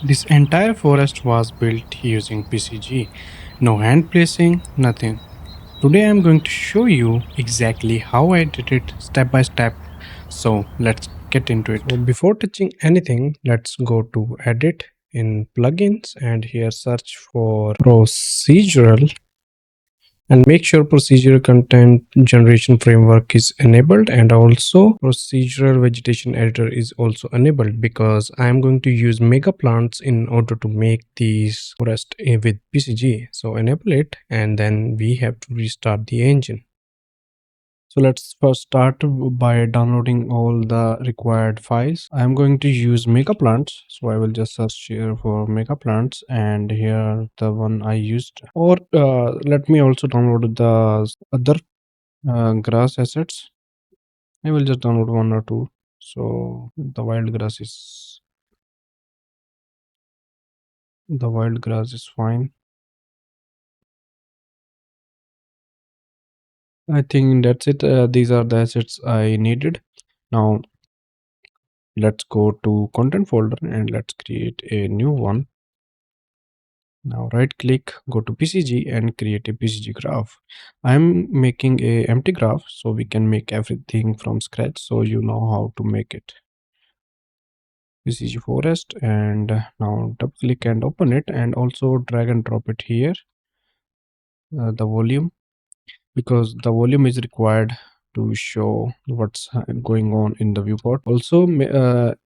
This entire forest was built using PCG. No hand placing, nothing. Today I'm going to show you exactly how I did it step by step. So let's get into it. So before touching anything, let's go to edit in plugins and here search for procedural and make sure procedural content generation framework is enabled, and also procedural vegetation editor is also enabled because I am going to use Megaplants in order to make these forest with PCG. So enable it and then we have to restart the engine. So let's first start by downloading all the required files. I'm going to use Megaplants, so I will just search here for Megaplants, and here the one I used. Or let me also download the other grass assets. I will just download one or two. So the wild grass is fine. I think that's it. These are the assets I needed. Now let's go to content folder and let's create a new one. Now right click, go to PCG and create a PCG graph. I'm making a empty graph so we can make everything from scratch, so you know how to make it. PCG forest, and now double click and open it, and also drag and drop it here, the volume, because the volume is required to show what's going on in the viewport. Also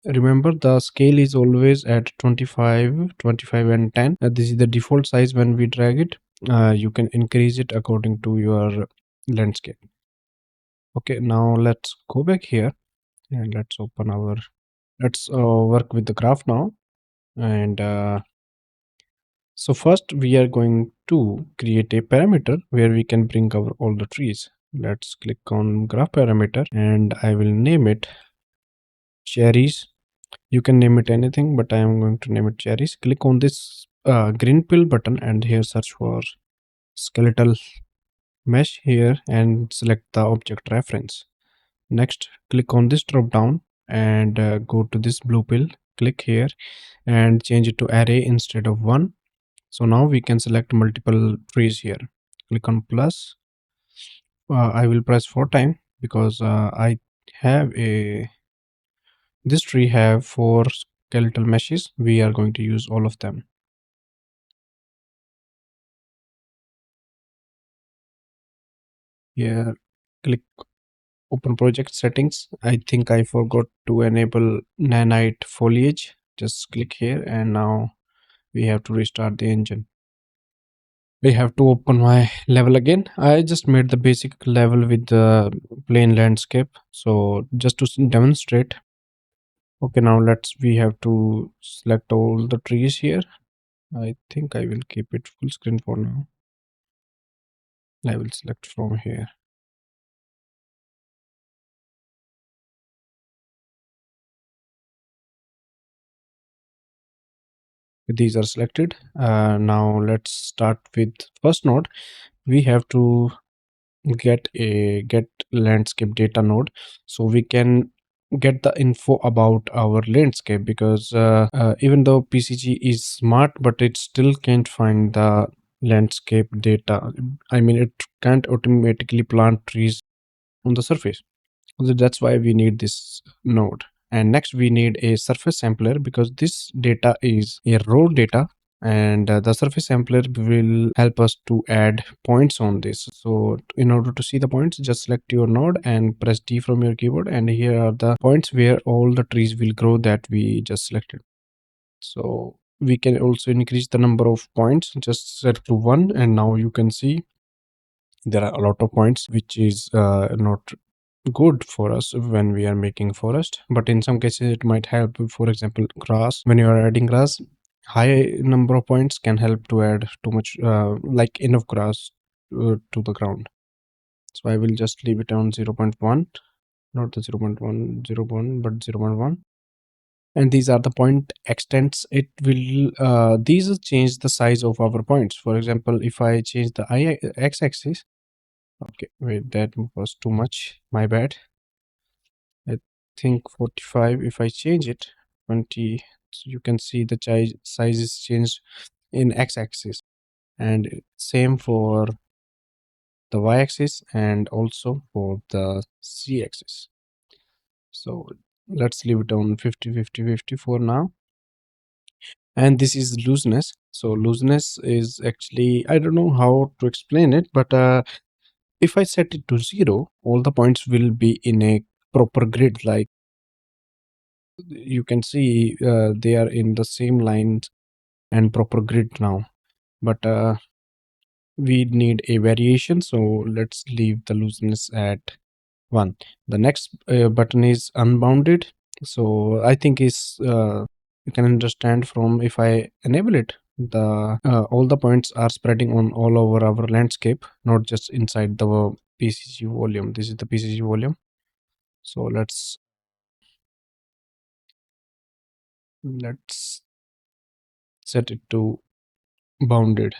remember the scale is always at 25 and 10. This is the default size. When we drag it, you can increase it according to your landscape. Okay, now let's go back here and let's open our work with the graph now. And so first we are going to create a parameter where we can bring our all the trees. Let's click on graph parameter and I will name it cherries. You can name it anything, but I am going to name it cherries. Click on this green pill button and here search for skeletal mesh here and select the object reference. Next, click on this drop down and go to this blue pill. Click here and change it to array instead of one. So now we can select multiple trees here. Click on plus. I will press 4 times because I have a this tree have 4 skeletal meshes. We are going to use all of them. Here, click open project settings. I think I forgot to enable nanite foliage. Just click here and now we have to restart the engine. We have to open my level again. I just made the basic level with the plain landscape, so just to demonstrate. Okay, now we have to select all the trees here. I think I will keep it full screen for now. I will select from here. These are selected. Now let's start with first node. We have to get landscape data node so we can get the info about our landscape, because even though PCG is smart, but it still can't find the landscape data. I mean, it can't automatically plant trees on the surface. So that's why we need this node. And next we need a surface sampler, because this data is a raw data, and the surface sampler will help us to add points on this. So in order to see the points, just select your node and press D from your keyboard, and here are the points where all the trees will grow that we just selected. So we can also increase the number of points. Just set to 1, and now you can see there are a lot of points, which is not good for us when we are making forest, but in some cases it might help. For example, grass, when you are adding grass, high number of points can help to add too much, like enough grass to the ground. So I will just leave it on 0.1, not the 0.1 but 0.1. And these are the point extents. It will these change the size of our points. For example, if I change the x-axis, okay, wait, that was too much, my bad. I think 45. If I change it 20, So you can see the size is changed in x-axis, and same for the y-axis and also for the z-axis. So let's leave it on 50 50 50 for now. And this is looseness. So looseness is actually, I don't know how to explain it, but if I set it to 0, all the points will be in a proper grid. Like you can see they are in the same lines and proper grid now, but we need a variation, so let's leave the looseness at 1. The next button is unbounded. So I think is you can understand from if I enable it, the all the points are spreading on all over our landscape, not just inside the PCG volume. This is the PCG volume. So let's set it to bounded.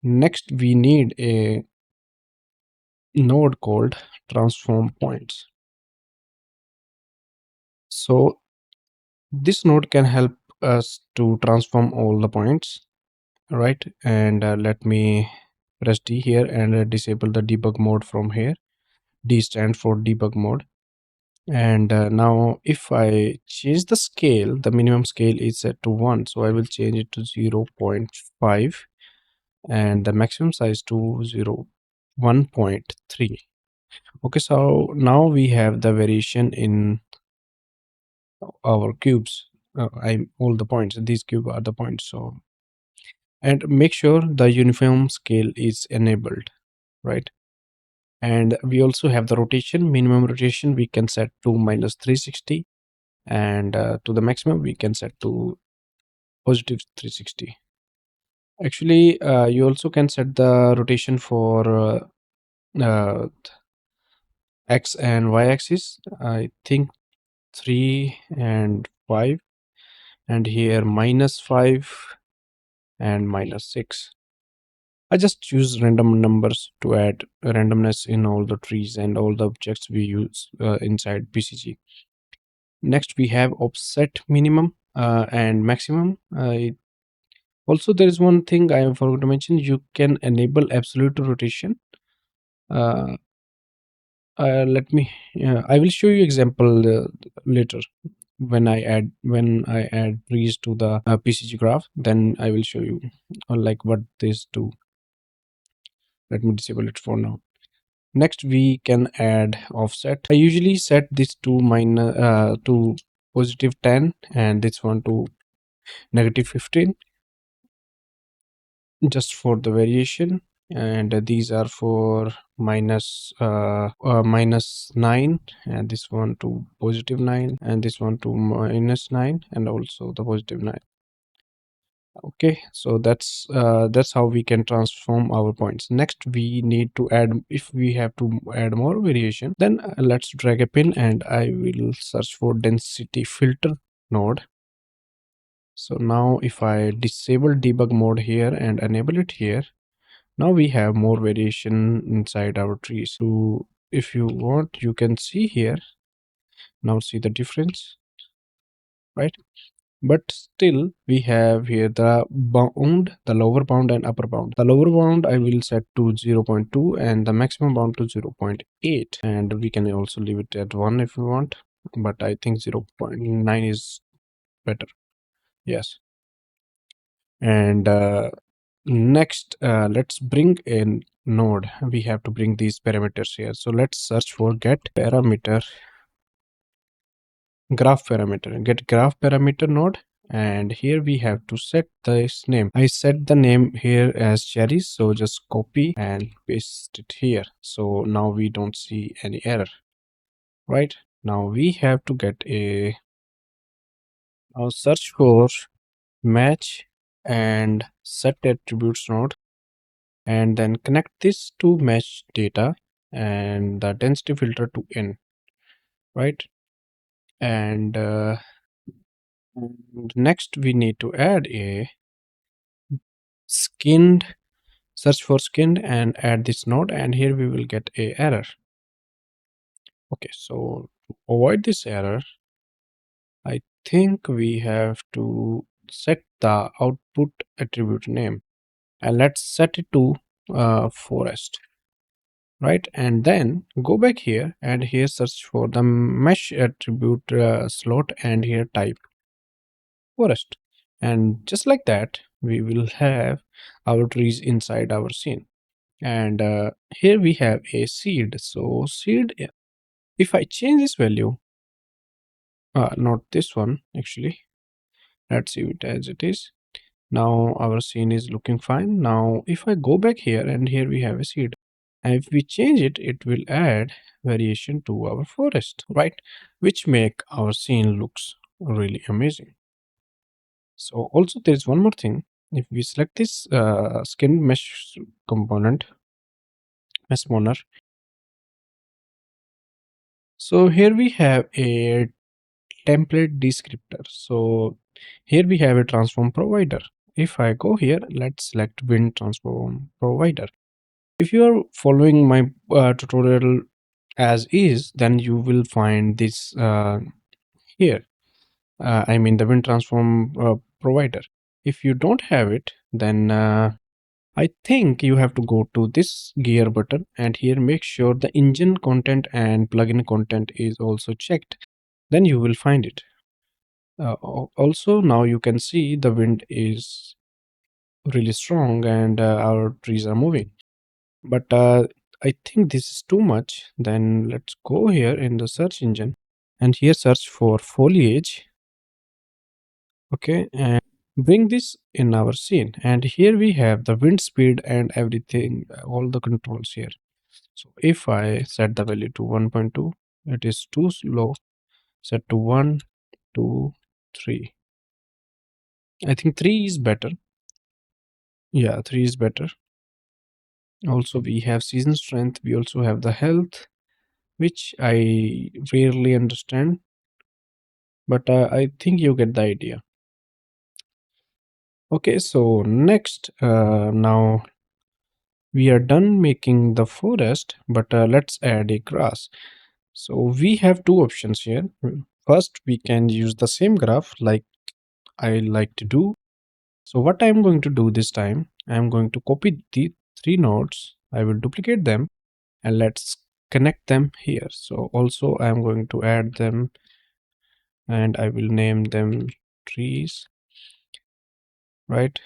Next we need a node called transform points. So this node can help us to transform all the points, right? And let me press D here and disable the debug mode from here. D stands for debug mode. And now if I change the scale, the minimum scale is set to 1, so I will change it to 0.5 and the maximum size to 1.3. Okay, so now we have the variation in our cubes. I all the points, these cubes are the points. So, and make sure the uniform scale is enabled, right? And we also have the rotation. Minimum rotation we can set to -360, and to the maximum we can set to +360. Actually you also can set the rotation for uh, x and y axis. I think 3 and 5, and here -5 and -6. I just choose random numbers to add randomness in all the trees and all the objects we use inside PCG. Next we have offset minimum and maximum. Also there is one thing I forgot to mention. You can enable absolute rotation. Let me I will show you example later when I add trees to the PCG graph. Then I will show you like what this do. Let me disable it for now. Next we can add offset. I usually set this to +10 and this one to -15, just for the variation. And these are for -9, and this one to +9, and this one to -9, and also the +9. Okay, so that's how we can transform our points. Next we need to add, if we have to add more variation, then let's drag a pin and I will search for density filter node. So now if I disable debug mode here and enable it here, now we have more variation inside our trees. So if you want, you can see here, now see the difference, right? But still we have here the bound, the lower bound and upper bound. The lower bound I will set to 0.2 and the maximum bound to 0.8, and we can also leave it at 1 if we want, but I think 0.9 is better. Yes. And next let's bring in node. We have to bring these parameters here. So let's search for get parameter graph parameter, get graph parameter node, and here we have to set this name. I set the name here as cherries, so just copy and paste it here. So now we don't see any error, right? Now we have to get a now search for match and set attributes node, and then connect this to match data and the density filter to n, right? And next we need to add a skinned, search for skinned and add this node, and here we will get a error. Okay, so to avoid this error, I think we have to set the output attribute name, and let's set it to forest, right? And then go back here and here search for the mesh attribute slot and here type forest. And just like that, we will have our trees inside our scene. And here we have a seed. So seed, if I change this value, not this one actually, let's see it as it is. Now our scene is looking fine. Now if I go back here and here we have a seed, and if we change it, it will add variation to our forest, right? Which make our scene looks really amazing. So also there's one more thing. If we select this skin mesh component, mesh spawner, so here we have a template descriptor. So here we have a transform provider. If I go here, let's select wind transform provider. If you are following my tutorial as is, then you will find this here. I mean the wind transform provider. If you don't have it, then I think you have to go to this gear button and here make sure the engine content and plugin content is also checked. Then you will find it. Also, now you can see the wind is really strong and our trees are moving. But I think this is too much. Then let's go here in the search engine and here search for foliage. Okay, and bring this in our scene. And here we have the wind speed and everything, all the controls here. So if I set the value to 1.2, it is too slow. Set to 1, 2, 3. I think 3 is better. Yeah, 3 is better. Also, we have season strength. We also have the health, which I rarely understand, but I think you get the idea. Okay, so next, now we are done making the forest, but let's add a grass. So we have two options here. First, we can use the same graph like I like to do. So what I'm going to do this time, I'm going to copy the 3 nodes. I will duplicate them and let's connect them here. So also I'm going to add them and I will name them trees, right?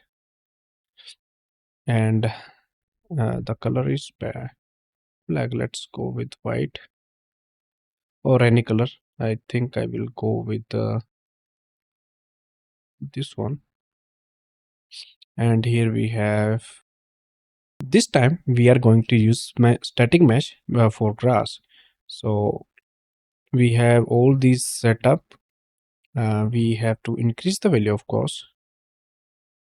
And the color is black. Let's go with white or any color. I think I will go with this one. And here we have, this time we are going to use my static mesh for grass. So we have all these set up. We have to increase the value, of course.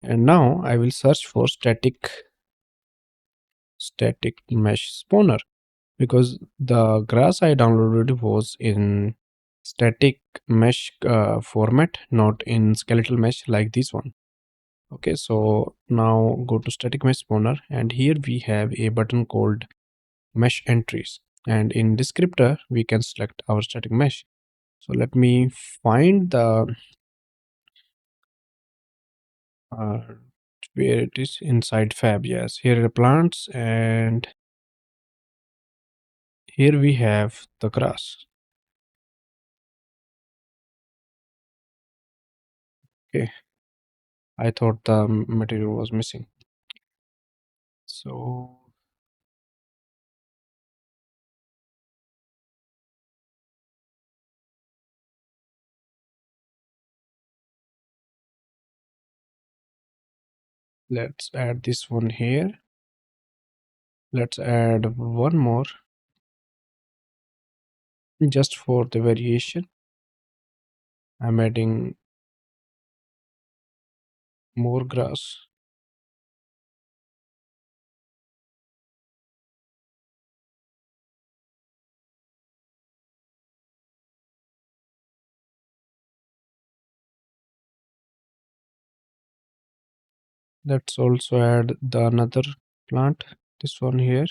And now I will search for static mesh spawner, because the grass I downloaded was in static mesh format, not in skeletal mesh like this one. Okay, so now go to static mesh spawner and here we have a button called mesh entries, and in descriptor we can select our static mesh. So let me find the uh, where it is inside fab. Yes, here are plants and here we have the grass. Okay, I thought the material was missing. So let's add this one here. Let's add one more just for the variation. I'm adding more grass. Let's also add the another plant, this one here.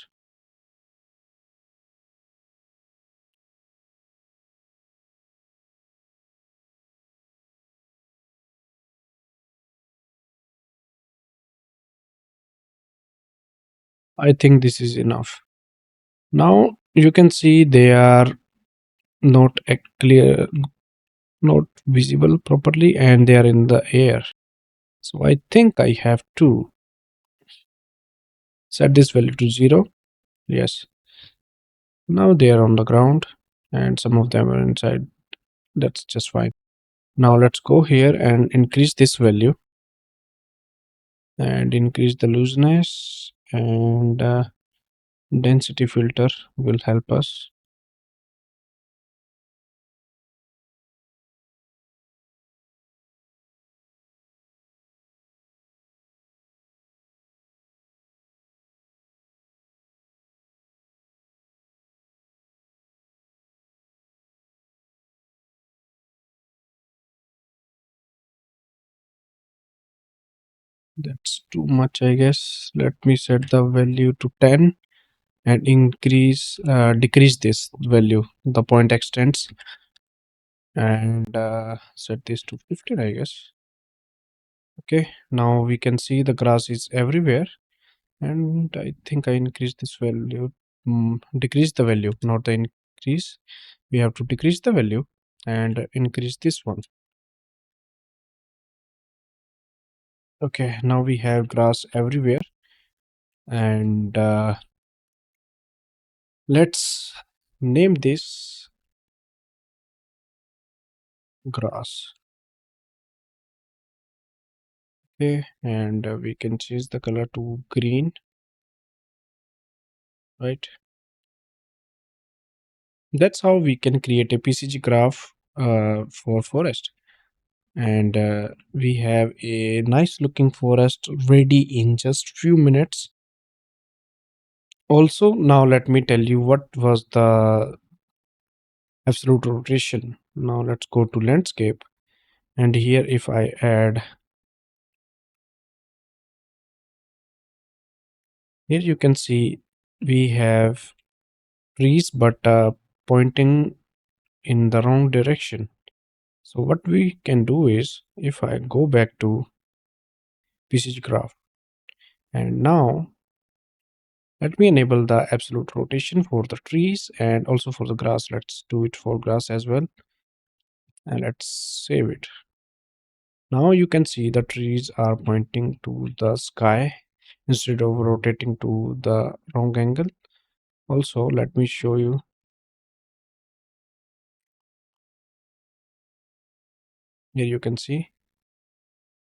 I think this is enough. Now you can see they are not clear, not visible properly, and they are in the air. So I think I have to set this value to 0. Yes. Now they are on the ground and some of them are inside. That's just fine. Now let's go here and increase this value and increase the looseness, and density filter will help us. That's too much, I guess. Let me set the value to 10 and decrease this value, the point extents, and set this to 15, I guess. Okay, now we can see the grass is everywhere, and I think I increase this value, decrease the value, not the increase. We have to decrease the value and increase this one. Okay, now we have grass everywhere, and let's name this grass. Okay, and we can change the color to green, right? That's how we can create a PCG graph for forest. And we have a nice looking forest ready in just few minutes. Also, now let me tell you what was the absolute rotation. Now let's go to landscape, and here if I add, here you can see we have trees but pointing in the wrong direction. So what we can do is, if I go back to PCG graph, and now let me enable the absolute rotation for the trees and also for the grass. Let's do it for grass as well, and let's save it. Now you can see the trees are pointing to the sky instead of rotating to the wrong angle. Also, let me show you. Here you can see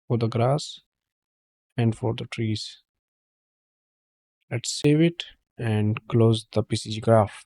for the grass and for the trees. Let's save it and close the PCG graph.